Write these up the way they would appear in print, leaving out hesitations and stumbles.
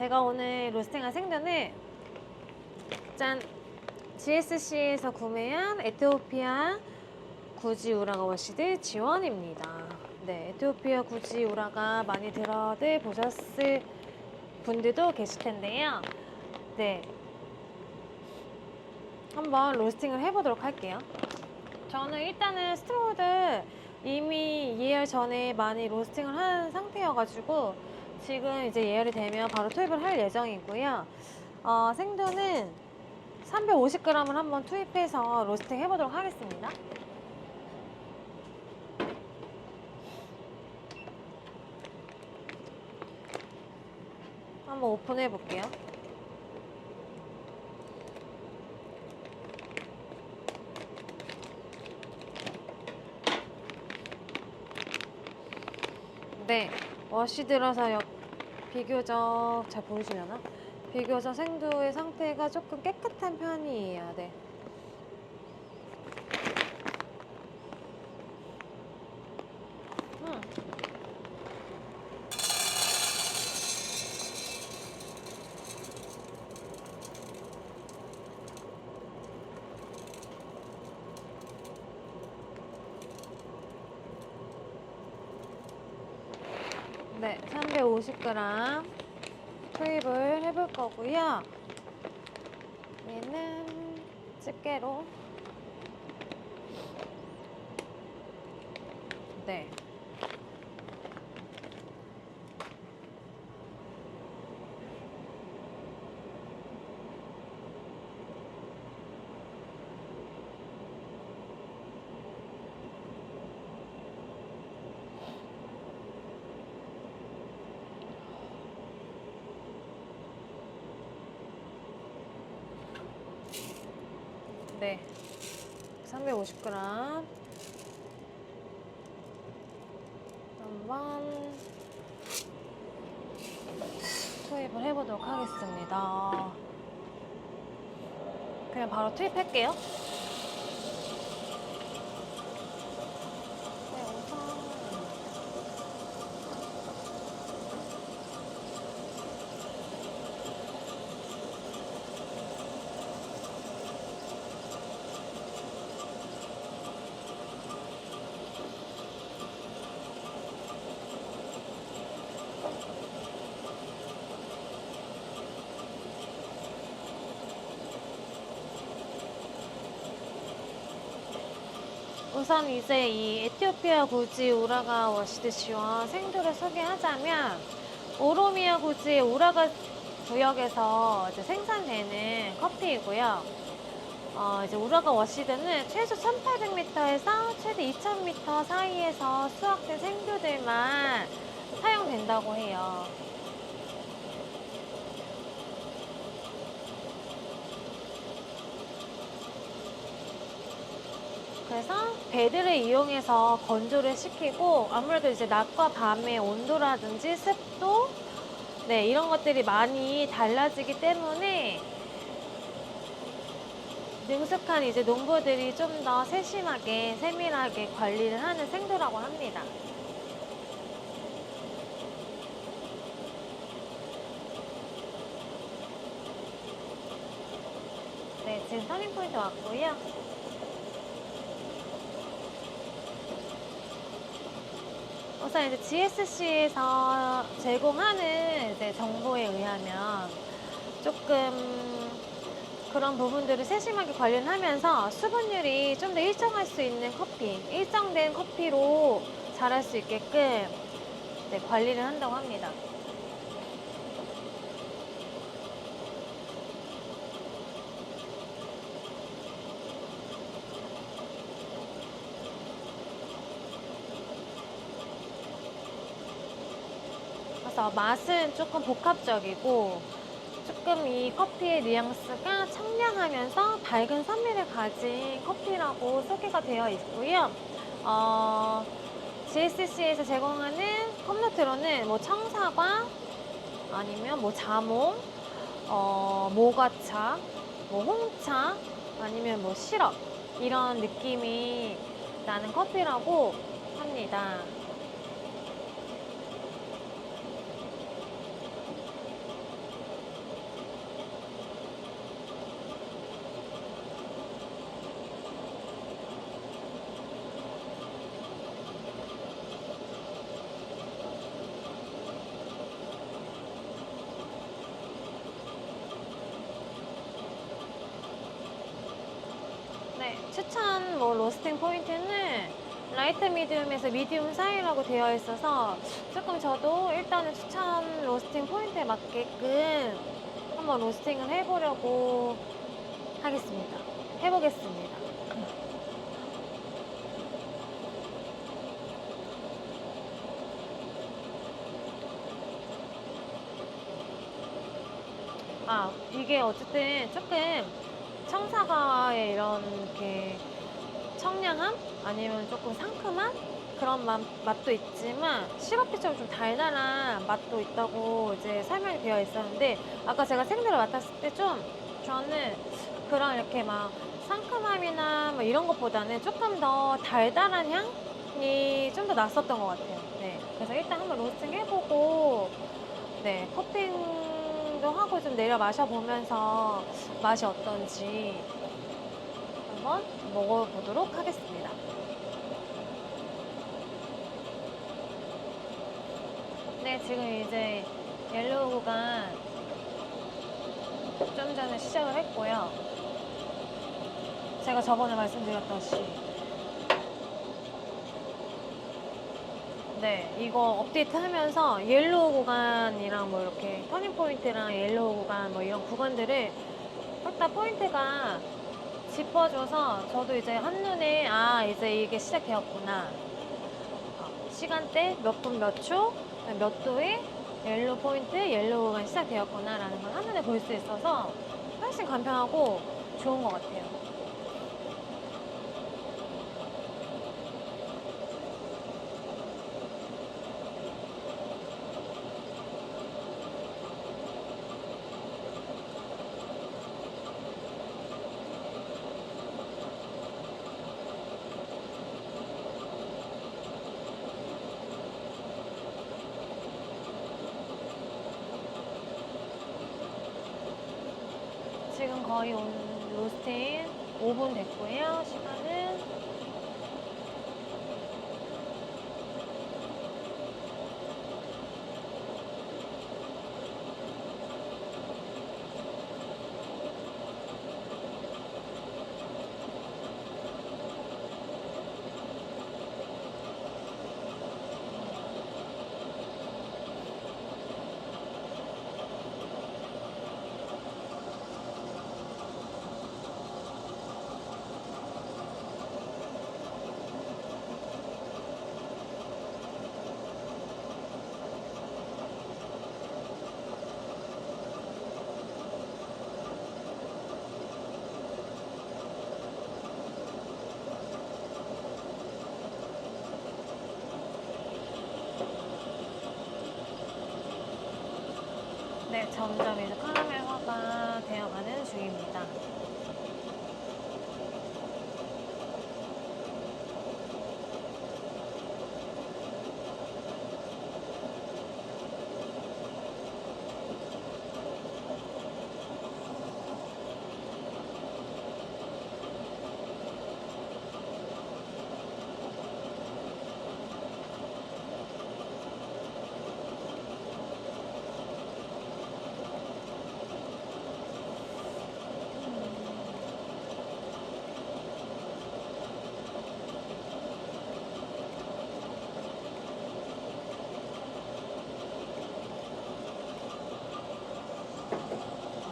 제가 오늘 로스팅한 생두는 짠! GSC에서 구매한 에티오피아 구지 우라가 워시드 지원입니다. 네, 에티오피아 구지 우라가 많이 들어들 보셨을 분들도 계실 텐데요. 네, 한번 로스팅을 해보도록 할게요. 저는 일단은 스트로우를 이미 예열 전에 많이 로스팅을 한 상태여가지고 지금 이제 예열이 되면 바로 투입을 할 예정이고요. 생두는 350g을 한번 투입해서 로스팅 해보도록 하겠습니다. 한번 오픈해 볼게요. 네, 워시드라서 비교적 잘 보이시려나? 비교적 생두의 상태가 조금 깨끗한 편이에요. 네. 네, 350g 투입을 해볼 거고요. 얘는 집게로 네. 네, 350g 한번 투입을 해보도록 하겠습니다. 그냥 바로 투입할게요. 네, 우선 우선 이제 이 에티오피아 구지 우라가 워시드 지원 생두를 소개하자면 오로미아 구지 우라가 구역에서 이제 생산되는 커피이고요. 이제 우라가 워시드는 최소 1800m에서 최대 2000m 사이에서 수확된 생두들만 사용된다고 해요. 그래서 배드를 이용해서 건조를 시키고 아무래도 이제 낮과 밤의 온도라든지 습도 네, 이런 것들이 많이 달라지기 때문에 능숙한 이제 농부들이 좀 더 세심하게 세밀하게 관리를 하는 생두라고 합니다. 네, 지금 터닝 포인트 왔고요. 우선 이제 GSC에서 제공하는 이제 정보에 의하면 조금 그런 부분들을 세심하게 관리를 하면서 수분율이 좀 더 일정할 수 있는 커피, 일정된 커피로 자랄 수 있게끔 네, 관리를 한다고 합니다. 그래서 맛은 조금 복합적이고 조금 이 커피의 뉘앙스가 청량하면서 밝은 산미를 가진 커피라고 소개가 되어 있고요. GSC에서 제공하는 컵노트로는 뭐 청사과 아니면 뭐 자몽, 모과차, 뭐 홍차 아니면 뭐 시럽 이런 느낌이 나는 커피라고 합니다. 추천 뭐 로스팅 포인트는 라이트 미디움에서 미디움 사이라고 되어 있어서 조금 저도 일단은 추천 로스팅 포인트에 맞게끔 한번 로스팅을 해보려고 하겠습니다. 해보겠습니다. 아, 이게 어쨌든 조금 청사과의 이런 이렇게 청량함? 아니면 조금 상큼한 그런 맛도 있지만 시럽빛처럼 좀 달달한 맛도 있다고 이제 설명이 되어 있었는데 아까 제가 생들을 맡았을 때 좀 저는 그런 이렇게 막 상큼함이나 뭐 이런 것보다는 조금 더 달달한 향이 좀 더 났었던 것 같아요. 네. 그래서 일단 한번 로스팅 해보고 네, 커팅도 하고 좀 내려 마셔보면서 맛이 어떤지 한번 먹어보도록 하겠습니다. 네, 지금 이제 옐로우가 좀 전에 시작을 했고요. 제가 저번에 말씀드렸다시피 네, 이거 업데이트 하면서 옐로우 구간이랑 뭐 이렇게 터닝 포인트랑 옐로우 구간 뭐 이런 구간들을 딱 다 포인트가 짚어줘서 저도 이제 한눈에 아 이제 이게 시작되었구나 시간대 몇 분 몇 초 몇 도에 옐로우 포인트 옐로우 구간이 시작되었구나 라는 걸 한눈에 볼 수 있어서 훨씬 간편하고 좋은 것 같아요. 지금 거의 로스팅 5분 됐고요. 시간은 네, 점점 이제 카라멜화가 되어가는 중입니다.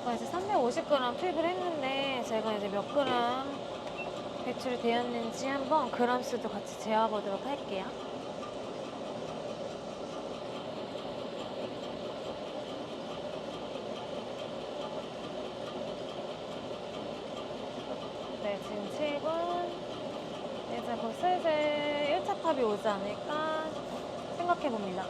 아까 이제 350g 투입을 했는데 제가 이제 몇 그램 배출이 되었는지 한번 그램 수도 같이 재어보도록 할게요. 네, 지금 7분. 이제 곧 슬슬 1차 탑이 오지 않을까 생각해 봅니다.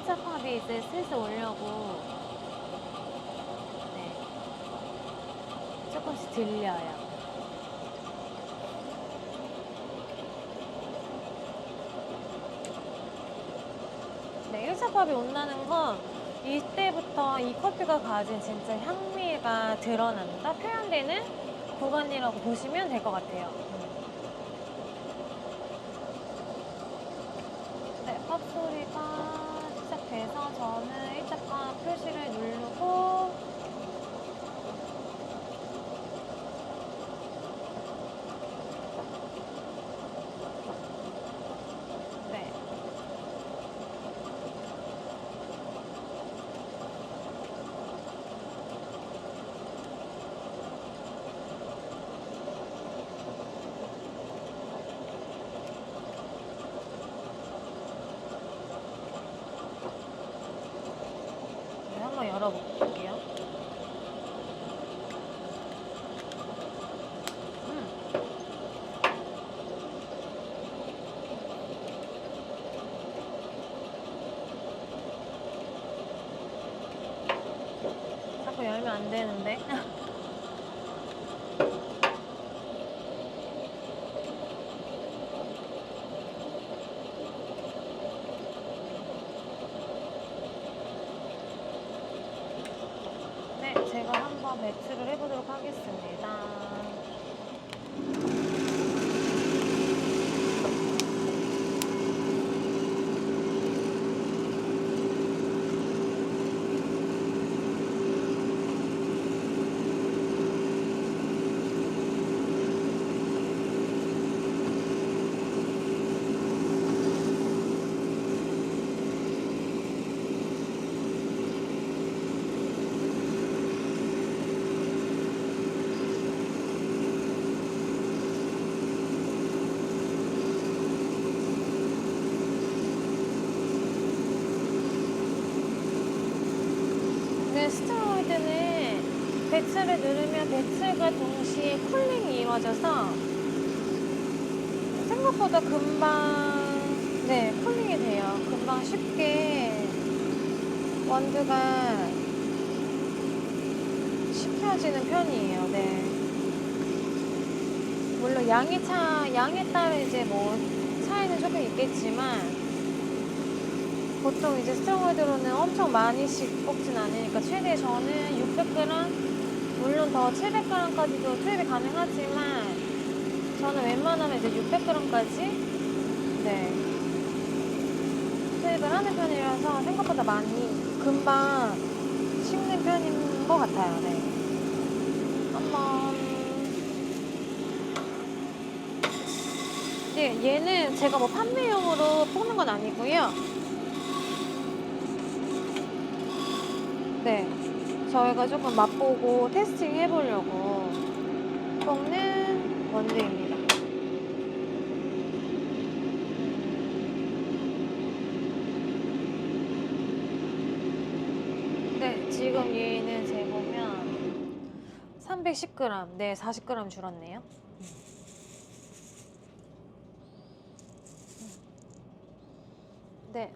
1차 팝이 이제 슬슬 오려고 네, 조금씩 들려요. 네, 1차 팝이 온다는 건 이때부터 이 커피가 가진 진짜 향미가 드러난다, 표현되는 구간이라고 보시면 될 것 같아요. 네, 팝 소리가 시작돼서 저는 1차 팝 표시를 누르고 네, 네, 한번 열어볼게요. 자꾸 열면 안 되는데. 네, 제가 한번 배출을 해보도록 하겠습니다. 네, 스테로이드는 배출을 누르면 배출과 동시에 쿨링이 이루어져서 생각보다 금방 네, 쿨링이 돼요. 금방 쉽게 원두가 식혀지는 편이에요. 네. 물론 양에 따라 이제 뭐 차이는 조금 있겠지만 보통 이제 스테로이드로는 엄청 많이씩 뽑진 않으니까 최대 저는 600g, 물론 더 700g까지도 투입이 가능하지만 저는 웬만하면 이제 600g까지 네, 투입을 하는 편이라서 생각보다 많이 금방 식는 편인 것 같아요. 네. 한번 네, 얘는 제가 뭐 판매용으로 뽑는 건 아니고요. 네, 저희가 조금 맛보고 테스팅 해보려고 뽑는 원두입니다. 네, 지금 얘는 재보면 310g, 네, 40g 줄었네요. 네.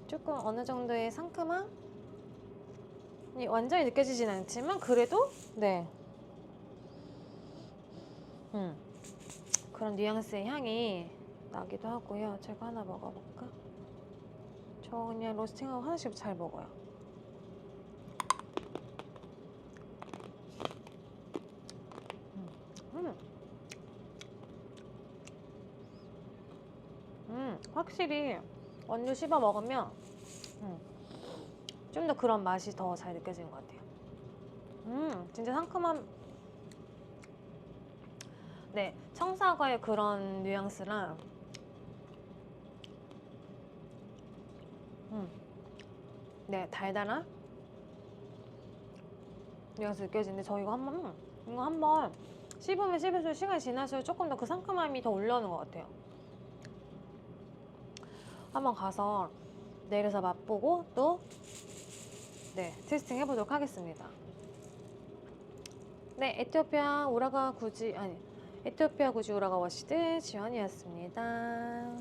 조금 어느 정도의 상큼함이 완전히 느껴지진 않지만 그래도 네, 그런 뉘앙스의 향이 나기도 하고요. 제가 하나 먹어볼까? 저 그냥 로스팅하고 하나씩 잘 먹어요. 확실히 원두 씹어 먹으면 좀 더 그런 맛이 더 잘 느껴지는 것 같아요. 진짜 상큼한 네, 청사과의 그런 뉘앙스랑 네, 달달한 뉘앙스 느껴지는데 저 이거 한번 씹으면 씹을수록 시간이 지날수록 조금 더 그 상큼함이 더 올라오는 것 같아요. 한번 가서 내려서 맛보고 또 네, 테스팅 해보도록 하겠습니다. 네, 에티오피아 우라가 구지 우라가 워시드 지원이었습니다.